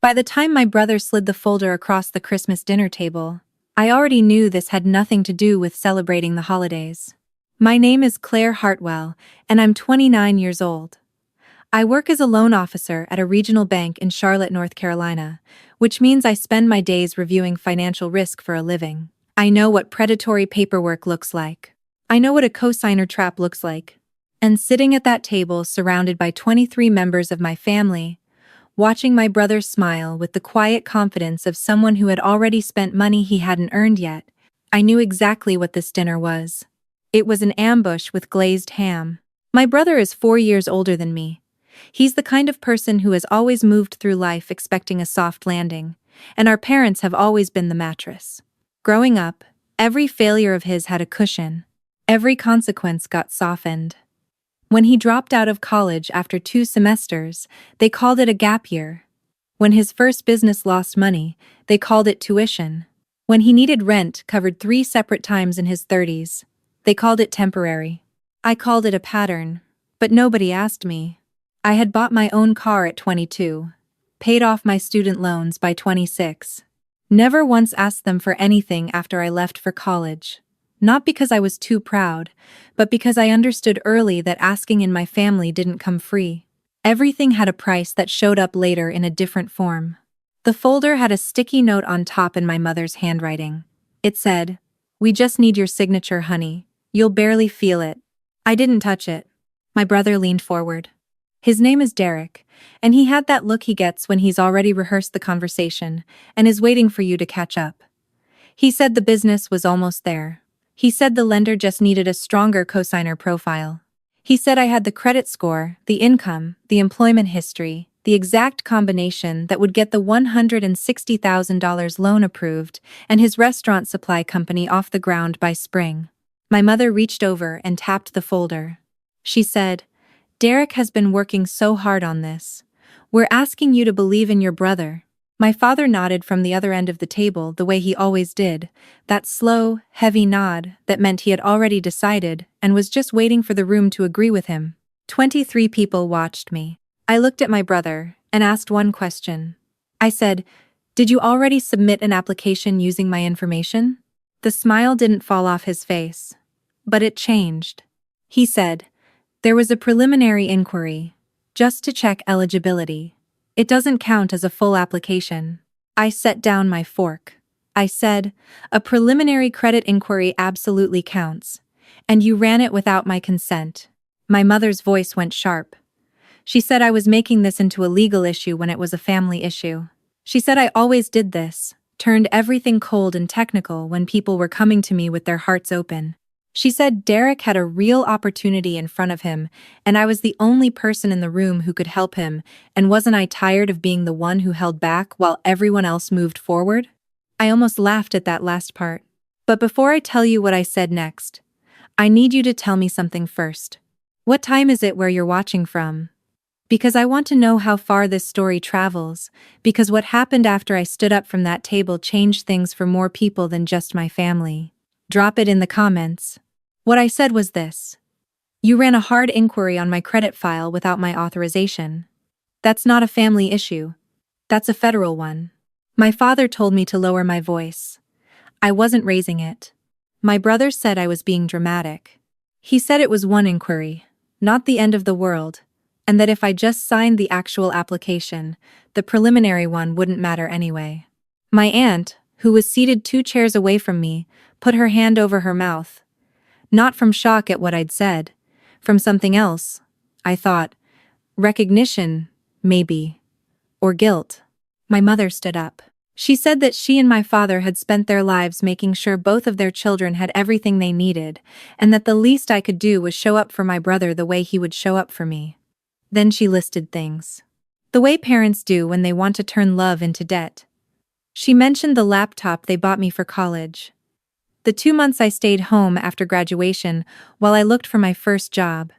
By the time my brother slid the folder across the Christmas dinner table, I already knew this had nothing to do with celebrating the holidays. My name is Claire Hartwell, and I'm 29 years old. I work as a loan officer at a regional bank in Charlotte, North Carolina, which means I spend my days reviewing financial risk for a living. I know what predatory paperwork looks like. I know what a cosigner trap looks like. And sitting at that table surrounded by 23 members of my family, watching my brother smile with the quiet confidence of someone who had already spent money he hadn't earned yet, I knew exactly what this dinner was. It was an ambush with glazed ham. My brother is 4 years older than me. He's the kind of person who has always moved through life expecting a soft landing, and our parents have always been the mattress. Growing up, every failure of his had a cushion. Every consequence got softened. When he dropped out of college after 2 semesters, they called it a gap year. When his first business lost money, they called it tuition. When he needed rent covered 3 separate times in his 30s, they called it temporary. I called it a pattern, but nobody asked me. I had bought my own car at 22, paid off my student loans by 26. Never once asked them for anything after I left for college. Not because I was too proud, but because I understood early that asking in my family didn't come free. Everything had a price that showed up later in a different form. The folder had a sticky note on top in my mother's handwriting. It said, "We just need your signature, honey. You'll barely feel it." I didn't touch it. My brother leaned forward. His name is Derek, and he had that look he gets when he's already rehearsed the conversation and is waiting for you to catch up. He said the business was almost there. He said the lender just needed a stronger cosigner profile. He said I had the credit score, the income, the employment history, the exact combination that would get the $160,000 loan approved and his restaurant supply company off the ground by spring. My mother reached over and tapped the folder. She said, "Derek has been working so hard on this. We're asking you to believe in your brother." My father nodded from the other end of the table the way he always did, that slow, heavy nod that meant he had already decided and was just waiting for the room to agree with him. 23 people watched me. I looked at my brother and asked one question. I said, "Did you already submit an application using my information?" The smile didn't fall off his face, but it changed. He said, "There was a preliminary inquiry, just to check eligibility. It doesn't count as a full application." I set down my fork. I said, "A preliminary credit inquiry absolutely counts. And you ran it without my consent." My mother's voice went sharp. She said I was making this into a legal issue when it was a family issue. She said I always did this, turned everything cold and technical when people were coming to me with their hearts open. She said Derek had a real opportunity in front of him, and I was the only person in the room who could help him, and wasn't I tired of being the one who held back while everyone else moved forward? I almost laughed at that last part. But before I tell you what I said next, I need you to tell me something first. What time is it where you're watching from? Because I want to know how far this story travels, because what happened after I stood up from that table changed things for more people than just my family. Drop it in the comments. What I said was this: "You ran a hard inquiry on my credit file without my authorization. That's not a family issue. That's a federal one." My father told me to lower my voice. I wasn't raising it. My brother said I was being dramatic. He said it was one inquiry, not the end of the world, and that if I just signed the actual application, the preliminary one wouldn't matter anyway. My aunt, who was seated 2 chairs away from me, put her hand over her mouth. Not from shock at what I'd said, from something else. I thought, recognition, maybe, or guilt. My mother stood up. She said that she and my father had spent their lives making sure both of their children had everything they needed, and that the least I could do was show up for my brother the way he would show up for me. Then she listed things. The way parents do when they want to turn love into debt. She mentioned the laptop they bought me for college. The 2 months I stayed home after graduation while I looked for my first job.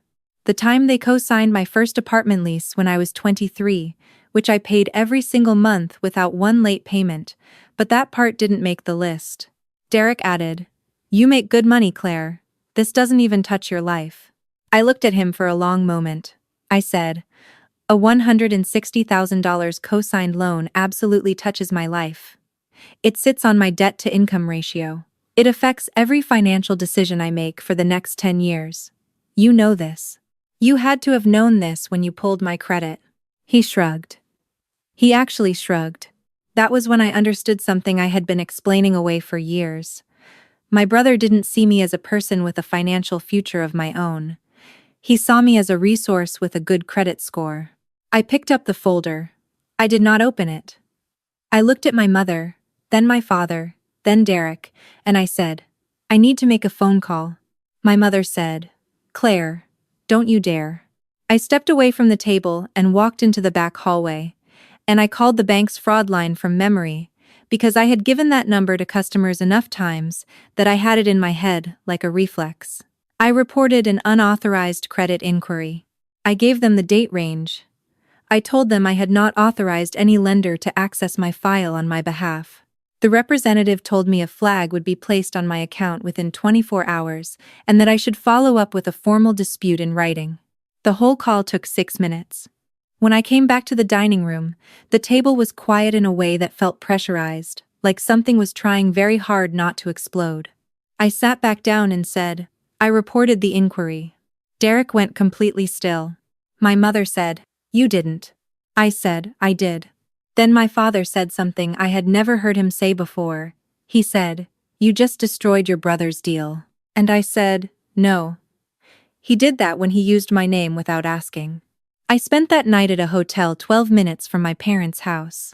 The time they co-signed my first apartment lease when I was 23, which I paid every single month without one late payment, but that part didn't make the list. Derek added, "You make good money, Claire. This doesn't even touch your life." I looked at him for a long moment. I said, A $160,000 co-signed loan absolutely touches my life. It sits on my debt-to-income ratio. It affects every financial decision I make for the next 10 years. You know this. You had to have known this when you pulled my credit. He shrugged. He actually shrugged. That was when I understood something I had been explaining away for years. My brother didn't see me as a person with a financial future of my own. He saw me as a resource with a good credit score. I picked up the folder. I did not open it. I looked at my mother, then my father, then Derek, and I said, "I need to make a phone call." My mother said, "Claire, don't you dare." I stepped away from the table and walked into the back hallway, and I called the bank's fraud line from memory, because I had given that number to customers enough times that I had it in my head like a reflex. I reported an unauthorized credit inquiry. I gave them the date range. I told them I had not authorized any lender to access my file on my behalf. The representative told me a flag would be placed on my account within 24 hours and that I should follow up with a formal dispute in writing. The whole call took 6 minutes. When I came back to the dining room, the table was quiet in a way that felt pressurized, like something was trying very hard not to explode. I sat back down and said, "I reported the inquiry." Derek went completely still. My mother said, "You didn't." I said, "I did." Then my father said something I had never heard him say before. He said, "You just destroyed your brother's deal." And I said, "No. He did that when he used my name without asking." I spent that night at a hotel 12 minutes from my parents' house.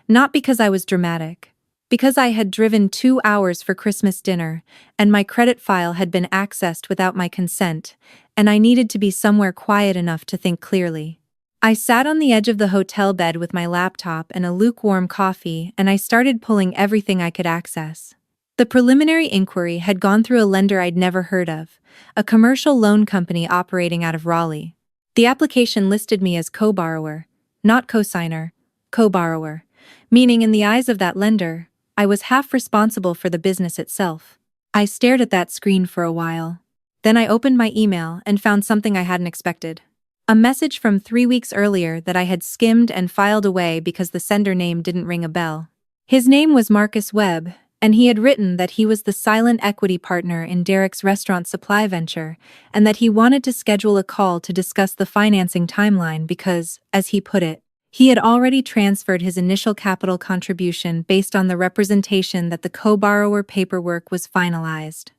Not because I was dramatic. Because I had driven 2 hours for Christmas dinner, and my credit file had been accessed without my consent, and I needed to be somewhere quiet enough to think clearly. I sat on the edge of the hotel bed with my laptop and a lukewarm coffee, and I started pulling everything I could access. The preliminary inquiry had gone through a lender I'd never heard of, a commercial loan company operating out of Raleigh. The application listed me as co-borrower, not co-signer, co-borrower, meaning in the eyes of that lender, I was half responsible for the business itself. I stared at that screen for a while. Then I opened my email and found something I hadn't expected. A message from 3 weeks earlier that I had skimmed and filed away because the sender name didn't ring a bell. His name was Marcus Webb, and he had written that he was the silent equity partner in Derek's restaurant supply venture, and that he wanted to schedule a call to discuss the financing timeline because, as he put it, he had already transferred his initial capital contribution based on the representation that the co-borrower paperwork was finalized.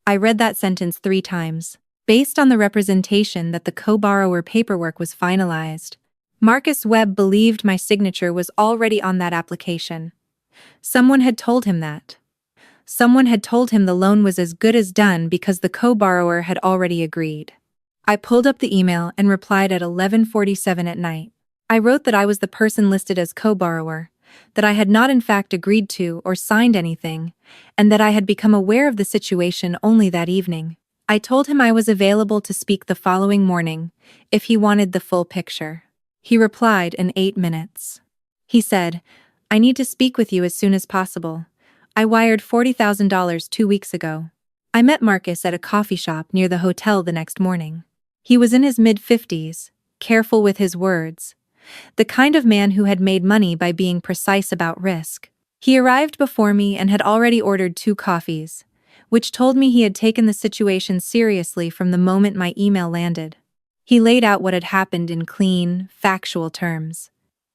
I read that sentence 3 times. Based on the representation that the co-borrower paperwork was finalized. Marcus Webb believed my signature was already on that application. Someone had told him that. Someone had told him the loan was as good as done because the co-borrower had already agreed. I pulled up the email and replied at 11:47 at night. I wrote that I was the person listed as co-borrower, that I had not in fact agreed to or signed anything, and that I had become aware of the situation only that evening. I told him I was available to speak the following morning, if he wanted the full picture. He replied in 8 minutes. He said, "I need to speak with you as soon as possible. I wired $40,000 2 weeks ago." I met Marcus at a coffee shop near the hotel the next morning. He was in his mid-50s, careful with his words. The kind of man who had made money by being precise about risk. He arrived before me and had already ordered 2 coffees, which told me he had taken the situation seriously from the moment my email landed. He laid out what had happened in clean, factual terms.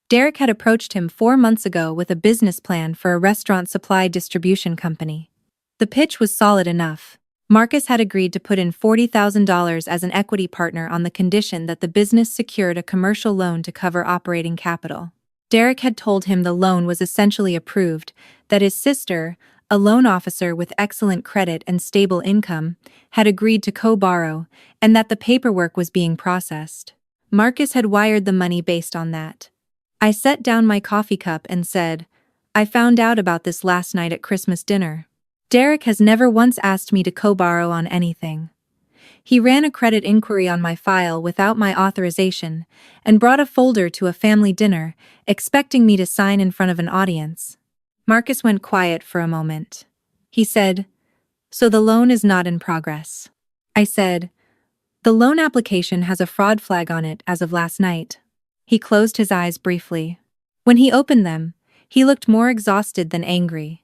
Derek had approached him 4 months ago with a business plan for a restaurant supply distribution company. The pitch was solid enough. Marcus had agreed to put in $40,000 as an equity partner on the condition that the business secured a commercial loan to cover operating capital. Derek had told him the loan was essentially approved, that his sister, a loan officer with excellent credit and stable income, had agreed to co-borrow, and that the paperwork was being processed. Marcus had wired the money based on that. I set down my coffee cup and said, "I found out about this last night at Christmas dinner. Derek has never once asked me to co-borrow on anything. He ran a credit inquiry on my file without my authorization and brought a folder to a family dinner, expecting me to sign in front of an audience." Marcus went quiet for a moment. He said, "So the loan is not in progress." I said, "The loan application has a fraud flag on it as of last night." He closed his eyes briefly. When he opened them, he looked more exhausted than angry,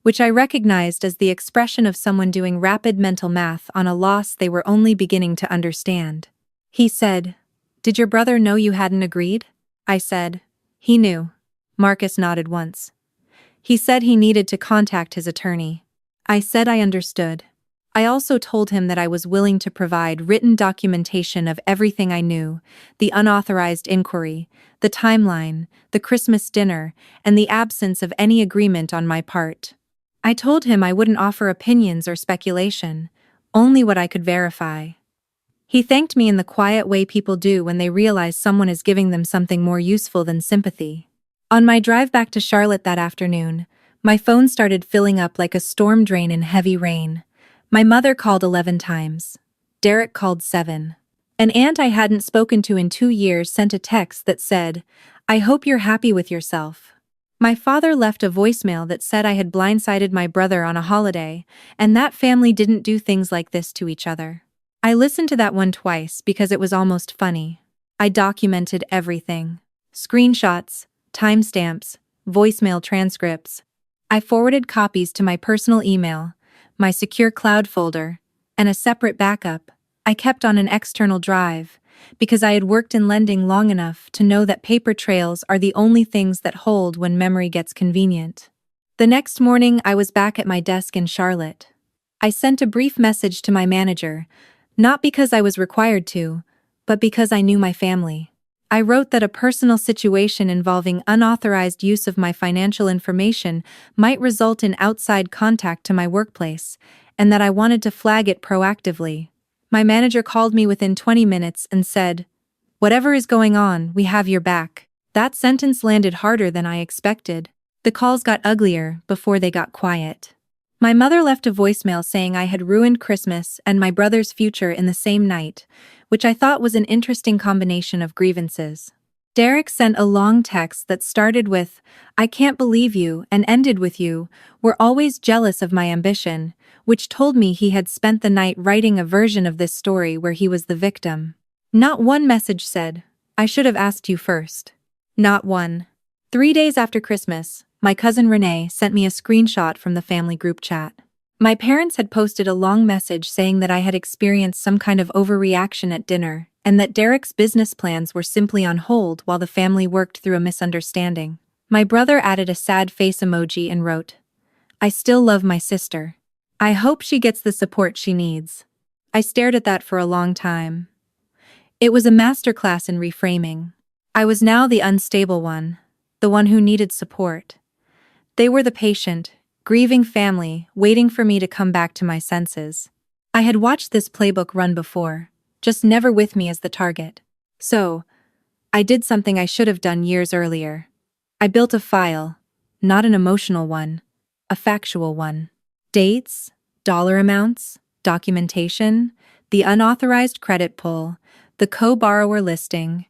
which I recognized as the expression of someone doing rapid mental math on a loss they were only beginning to understand. He said, "Did your brother know you hadn't agreed?" I said, "He knew." Marcus nodded once. He said he needed to contact his attorney. I said I understood. I also told him that I was willing to provide written documentation of everything I knew, the unauthorized inquiry, the timeline, the Christmas dinner, and the absence of any agreement on my part. I told him I wouldn't offer opinions or speculation, only what I could verify. He thanked me in the quiet way people do when they realize someone is giving them something more useful than sympathy. On my drive back to Charlotte that afternoon, my phone started filling up like a storm drain in heavy rain. My mother called 11 times. Derek called 7. An aunt I hadn't spoken to in 2 years sent a text that said, "I hope you're happy with yourself." My father left a voicemail that said I had blindsided my brother on a holiday, and that family didn't do things like this to each other. I listened to that one twice because it was almost funny. I documented everything. Screenshots, timestamps, voicemail transcripts. I forwarded copies to my personal email, my secure cloud folder, and a separate backup I kept on an external drive, because I had worked in lending long enough to know that paper trails are the only things that hold when memory gets convenient. The next morning, I was back at my desk in Charlotte. I sent a brief message to my manager, not because I was required to, but because I knew my family. I wrote that a personal situation involving unauthorized use of my financial information might result in outside contact to my workplace, and that I wanted to flag it proactively. My manager called me within 20 minutes and said, "Whatever is going on, we have your back." That sentence landed harder than I expected. The calls got uglier before they got quiet. My mother left a voicemail saying I had ruined Christmas and my brother's future in the same night, which I thought was an interesting combination of grievances. Derek sent a long text that started with, "I can't believe you," and ended with, "You were always jealous of my ambition," which told me he had spent the night writing a version of this story where he was the victim. Not one message said, "I should have asked you first." Not one. 3 days after Christmas, my cousin Renee sent me a screenshot from the family group chat. My parents had posted a long message saying that I had experienced some kind of overreaction at dinner, and that Derek's business plans were simply on hold while the family worked through a misunderstanding. My brother added a sad face emoji and wrote, "I still love my sister. I hope she gets the support she needs." I stared at that for a long time. It was a masterclass in reframing. I was now the unstable one, the one who needed support. They were the patient, grieving family waiting for me to come back to my senses. I had watched this playbook run before, just never with me as the target. So, I did something I should have done years earlier. I built a file, not an emotional one, a factual one. Dates, dollar amounts, documentation, the unauthorized credit pull, the co-borrower listing,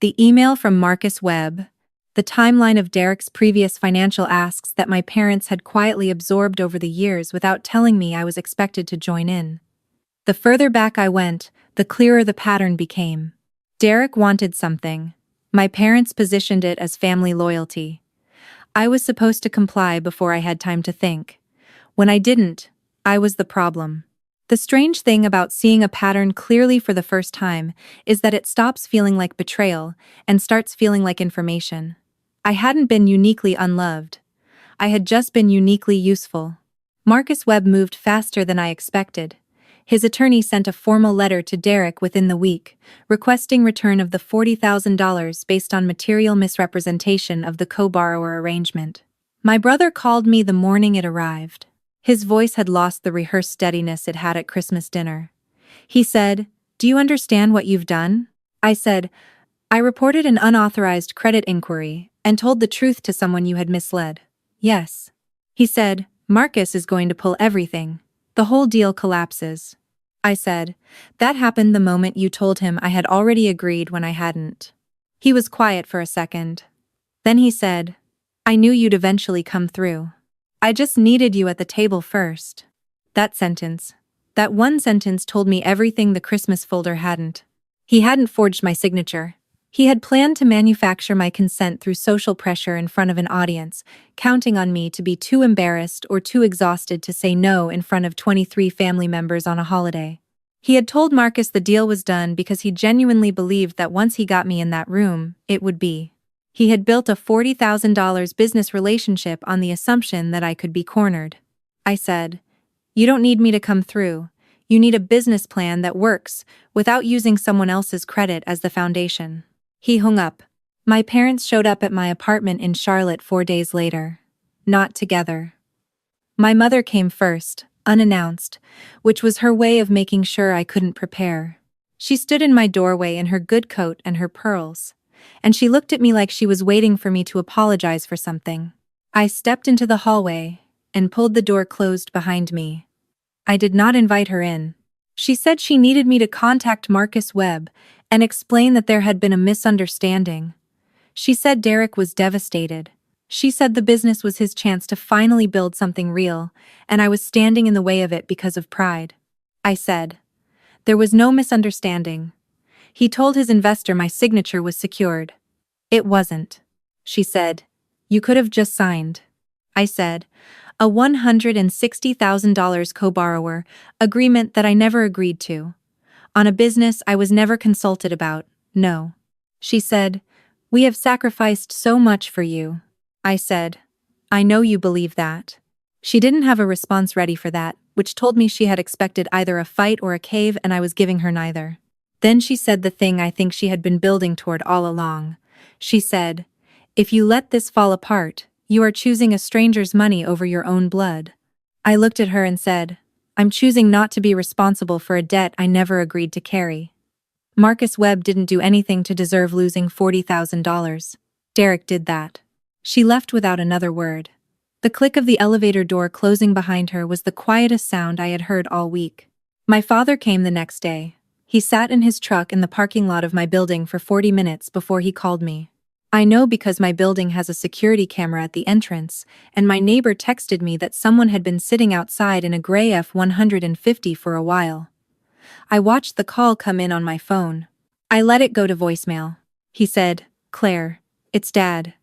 the email from Marcus Webb, the timeline of Derek's previous financial asks that my parents had quietly absorbed over the years without telling me I was expected to join in. The further back I went, the clearer the pattern became. Derek wanted something. My parents positioned it as family loyalty. I was supposed to comply before I had time to think. When I didn't, I was the problem. The strange thing about seeing a pattern clearly for the first time is that it stops feeling like betrayal and starts feeling like information. I hadn't been uniquely unloved. I had just been uniquely useful. Marcus Webb moved faster than I expected. His attorney sent a formal letter to Derek within the week, requesting return of the $40,000 based on material misrepresentation of the co-borrower arrangement. My brother called me the morning it arrived. His voice had lost the rehearsed steadiness it had at Christmas dinner. He said, "Do you understand what you've done?" I said, "I reported an unauthorized credit inquiry and told the truth to someone you had misled." "Yes." He said, "Marcus is going to pull everything. The whole deal collapses." I said, "That happened the moment you told him I had already agreed when I hadn't." He was quiet for a second. Then he said, "I knew you'd eventually come through. I just needed you at the table first." That one sentence told me everything the Christmas folder hadn't. He hadn't forged my signature. He had planned to manufacture my consent through social pressure in front of an audience, counting on me to be too embarrassed or too exhausted to say no in front of 23 family members on a holiday. He had told Marcus the deal was done because he genuinely believed that once he got me in that room, it would be. He had built a $40,000 business relationship on the assumption that I could be cornered. I said, "You don't need me to come through. You need a business plan that works without using someone else's credit as the foundation." He hung up. My parents showed up at my apartment in Charlotte 4 days later. Not together. My mother came first, unannounced, which was her way of making sure I couldn't prepare. She stood in my doorway in her good coat and her pearls, and she looked at me like she was waiting for me to apologize for something. I stepped into the hallway and pulled the door closed behind me. I did not invite her in. She said she needed me to contact Marcus Webb and explain that there had been a misunderstanding. She said Derek was devastated. She said the business was his chance to finally build something real, and I was standing in the way of it because of pride. I said, "There was no misunderstanding. He told his investor my signature was secured." "It wasn't." She said, "You could have just signed." I said, "A $160,000 co-borrower agreement that I never agreed to. On a business I was never consulted about, no." She said, "We have sacrificed so much for you." I said, "I know you believe that." She didn't have a response ready for that, which told me she had expected either a fight or a cave, and I was giving her neither. Then she said the thing I think she had been building toward all along. She said, "If you let this fall apart, you are choosing a stranger's money over your own blood." I looked at her and said, "I'm choosing not to be responsible for a debt I never agreed to carry." Marcus Webb didn't do anything to deserve losing $40,000. Derek did that. She left without another word. The click of the elevator door closing behind her was the quietest sound I had heard all week. My father came the next day. He sat in his truck in the parking lot of my building for 40 minutes before he called me. I know because my building has a security camera at the entrance, and my neighbor texted me that someone had been sitting outside in a gray F-150 for a while. I watched the call come in on my phone. I let it go to voicemail. He said, "Claire, it's Dad.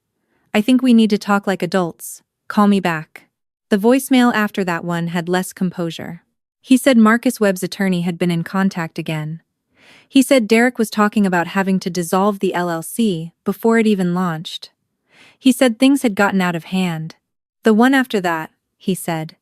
I think we need to talk like adults. Call me back." The voicemail after that one had less composure. He said Marcus Webb's attorney had been in contact again. He said Derek was talking about having to dissolve the LLC before it even launched. He said things had gotten out of hand. The one after that, he said,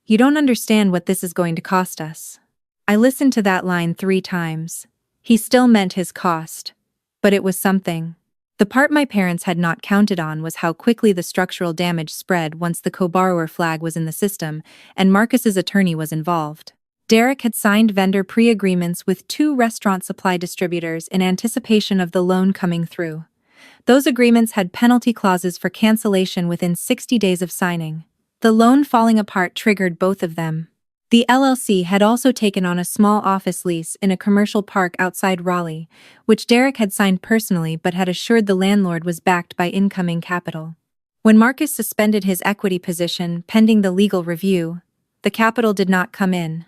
"You don't understand what this is going to cost us." I listened to that line 3 times. He still meant his cost. But it was something. The part my parents had not counted on was how quickly the structural damage spread once the co-borrower flag was in the system and Marcus's attorney was involved. Derek had signed vendor pre-agreements with 2 restaurant supply distributors in anticipation of the loan coming through. Those agreements had penalty clauses for cancellation within 60 days of signing. The loan falling apart triggered both of them. The LLC had also taken on a small office lease in a commercial park outside Raleigh, which Derek had signed personally but had assured the landlord was backed by incoming capital. When Marcus suspended his equity position pending the legal review, the capital did not come in.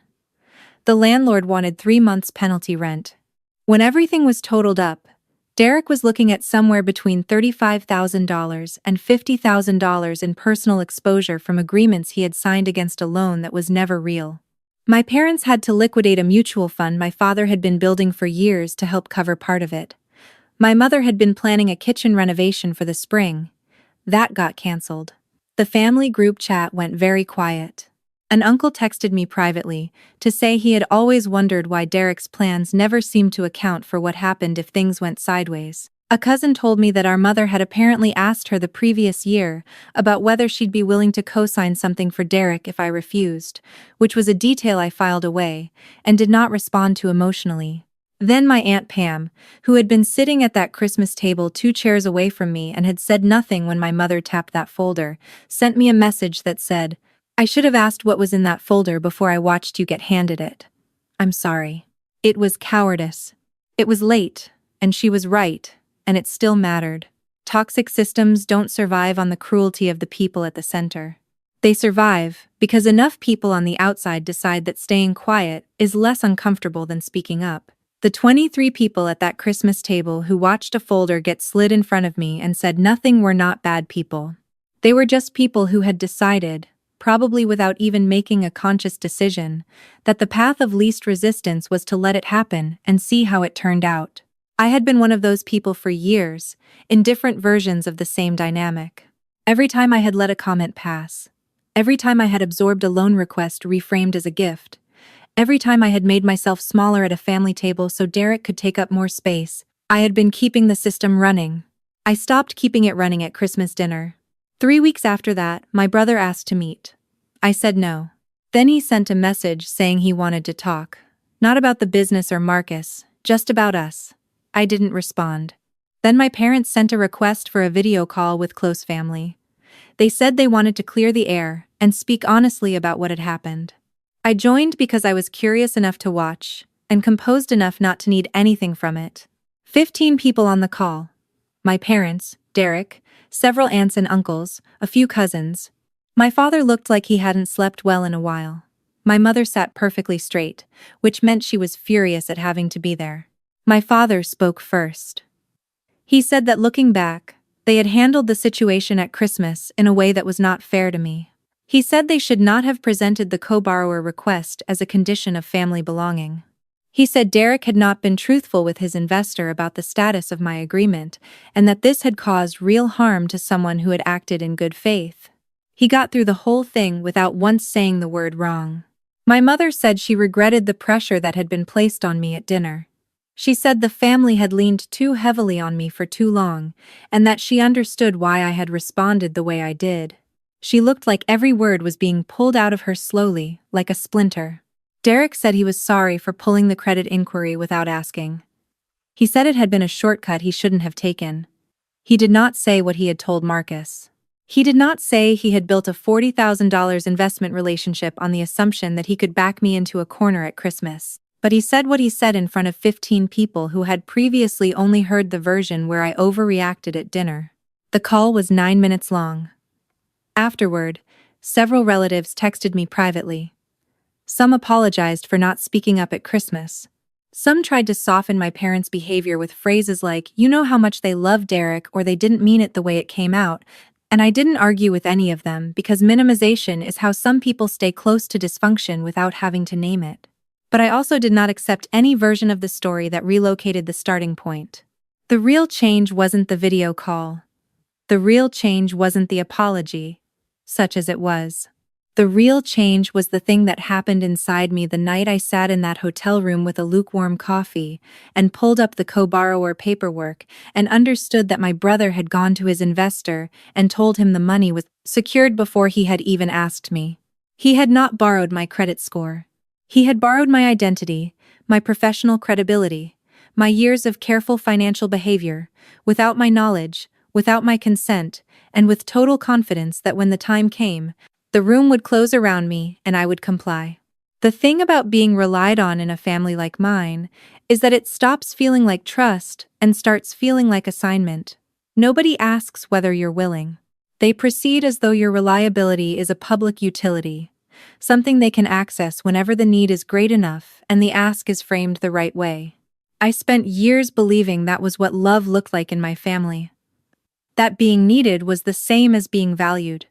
The landlord wanted 3 months penalty rent. When everything was totaled up, Derek was looking at somewhere between $35,000 and $50,000 in personal exposure from agreements he had signed against a loan that was never real. My parents had to liquidate a mutual fund my father had been building for years to help cover part of it. My mother had been planning a kitchen renovation for the spring. That got canceled. The family group chat went very quiet. An uncle texted me privately to say he had always wondered why Derek's plans never seemed to account for what happened if things went sideways. A cousin told me that our mother had apparently asked her the previous year about whether she'd be willing to co-sign something for Derek if I refused, which was a detail I filed away and did not respond to emotionally. Then my Aunt Pam, who had been sitting at that Christmas table 2 chairs away from me and had said nothing when my mother tapped that folder, sent me a message that said, "I should have asked what was in that folder before I watched you get handed it. I'm sorry. It was cowardice. It was late, and she was right, and it still mattered. Toxic systems don't survive on the cruelty of the people at the center. They survive because enough people on the outside decide that staying quiet is less uncomfortable than speaking up." The 23 people at that Christmas table who watched a folder get slid in front of me and said nothing were not bad people. They were just people who had decided, probably without even making a conscious decision, that the path of least resistance was to let it happen and see how it turned out. I had been one of those people for years, in different versions of the same dynamic. Every time I had let a comment pass, every time I had absorbed a loan request reframed as a gift, every time I had made myself smaller at a family table so Derek could take up more space, I had been keeping the system running. I stopped keeping it running at Christmas dinner. 3 weeks after that, my brother asked to meet. I said no. Then he sent a message saying he wanted to talk. Not about the business or Marcus, just about us. I didn't respond. Then my parents sent a request for a video call with close family. They said they wanted to clear the air and speak honestly about what had happened. I joined because I was curious enough to watch and composed enough not to need anything from it. 15 people on the call. My parents, Derek, several aunts and uncles, a few cousins. My father looked like he hadn't slept well in a while. My mother sat perfectly straight, which meant she was furious at having to be there. My father spoke first. He said that looking back, they had handled the situation at Christmas in a way that was not fair to me. He said they should not have presented the co-borrower request as a condition of family belonging. He said Derek had not been truthful with his investor about the status of my agreement, and that this had caused real harm to someone who had acted in good faith. He got through the whole thing without once saying the word wrong. My mother said she regretted the pressure that had been placed on me at dinner. She said the family had leaned too heavily on me for too long, and that she understood why I had responded the way I did. She looked like every word was being pulled out of her slowly, like a splinter. Derek said he was sorry for pulling the credit inquiry without asking. He said it had been a shortcut he shouldn't have taken. He did not say what he had told Marcus. He did not say he had built a $40,000 investment relationship on the assumption that he could back me into a corner at Christmas. But he said what he said in front of 15 people who had previously only heard the version where I overreacted at dinner. The call was 9 minutes long. Afterward, several relatives texted me privately. Some apologized for not speaking up at Christmas. Some tried to soften my parents' behavior with phrases like, "You know how much they love Derek," or "They didn't mean it the way it came out," and I didn't argue with any of them because minimization is how some people stay close to dysfunction without having to name it. But I also did not accept any version of the story that relocated the starting point. The real change wasn't the video call. The real change wasn't the apology, such as it was. The real change was the thing that happened inside me the night I sat in that hotel room with a lukewarm coffee and pulled up the co-borrower paperwork and understood that my brother had gone to his investor and told him the money was secured before he had even asked me. He had not borrowed my credit score. He had borrowed my identity, my professional credibility, my years of careful financial behavior, without my knowledge, without my consent, and with total confidence that when the time came, the room would close around me and I would comply. The thing about being relied on in a family like mine is that it stops feeling like trust and starts feeling like assignment. Nobody asks whether you're willing. They proceed as though your reliability is a public utility, something they can access whenever the need is great enough and the ask is framed the right way. I spent years believing that was what love looked like in my family. That being needed was the same as being valued.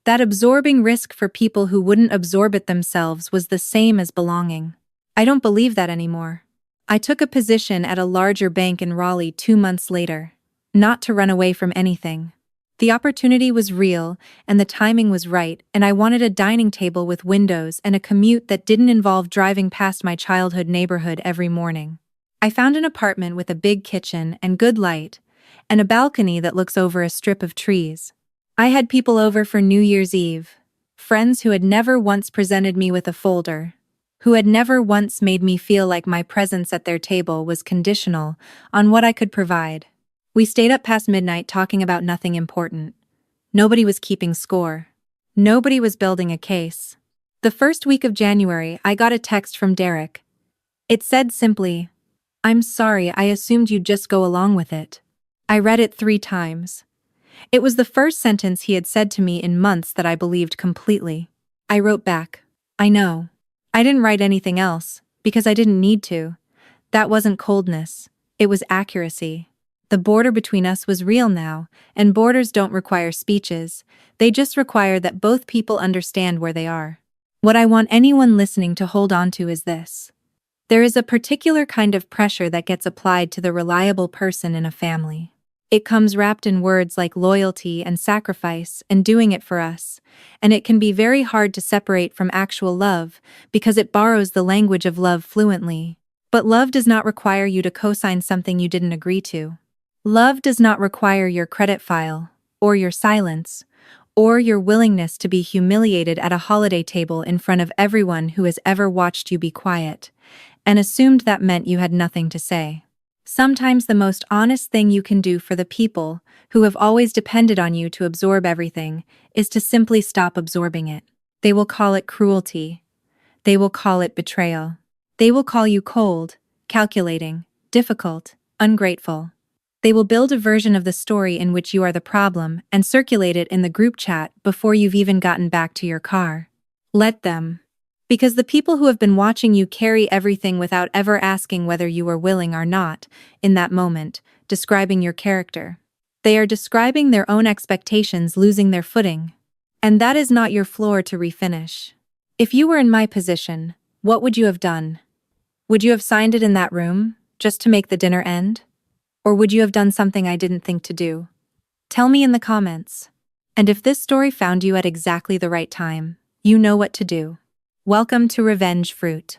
That absorbing risk for people who wouldn't absorb it themselves was the same as belonging. I don't believe that anymore. I took a position at a larger bank in Raleigh 2 months later, not to run away from anything. The opportunity was real, and the timing was right, and I wanted a dining table with windows and a commute that didn't involve driving past my childhood neighborhood every morning. I found an apartment with a big kitchen and good light, and a balcony that looks over a strip of trees. I had people over for New Year's Eve, friends who had never once presented me with a folder, who had never once made me feel like my presence at their table was conditional on what I could provide. We stayed up past midnight talking about nothing important. Nobody was keeping score. Nobody was building a case. The first week of January, I got a text from Derek. It said simply, "I'm sorry, I assumed you'd just go along with it." I read it 3 times. It was the first sentence he had said to me in months that I believed completely. I wrote back, "I know." I didn't write anything else, because I didn't need to. That wasn't coldness, it was accuracy. The border between us was real now, and borders don't require speeches, they just require that both people understand where they are. What I want anyone listening to hold on to is this. There is a particular kind of pressure that gets applied to the reliable person in a family. It comes wrapped in words like loyalty and sacrifice and doing it for us, and it can be very hard to separate from actual love because it borrows the language of love fluently. But love does not require you to co-sign something you didn't agree to. Love does not require your credit file, or your silence, or your willingness to be humiliated at a holiday table in front of everyone who has ever watched you be quiet, and assumed that meant you had nothing to say. Sometimes the most honest thing you can do for the people who have always depended on you to absorb everything is to simply stop absorbing it. They will call it cruelty. They will call it betrayal. They will call you cold, calculating, difficult, ungrateful. They will build a version of the story in which you are the problem and circulate it in the group chat before you've even gotten back to your car. Let them. Because the people who have been watching you carry everything without ever asking whether you were willing or not, in that moment, describing your character. They are describing their own expectations losing their footing. And that is not your floor to refinish. If you were in my position, what would you have done? Would you have signed it in that room, just to make the dinner end? Or would you have done something I didn't think to do? Tell me in the comments. And if this story found you at exactly the right time, you know what to do. Welcome to Revenge Fruit.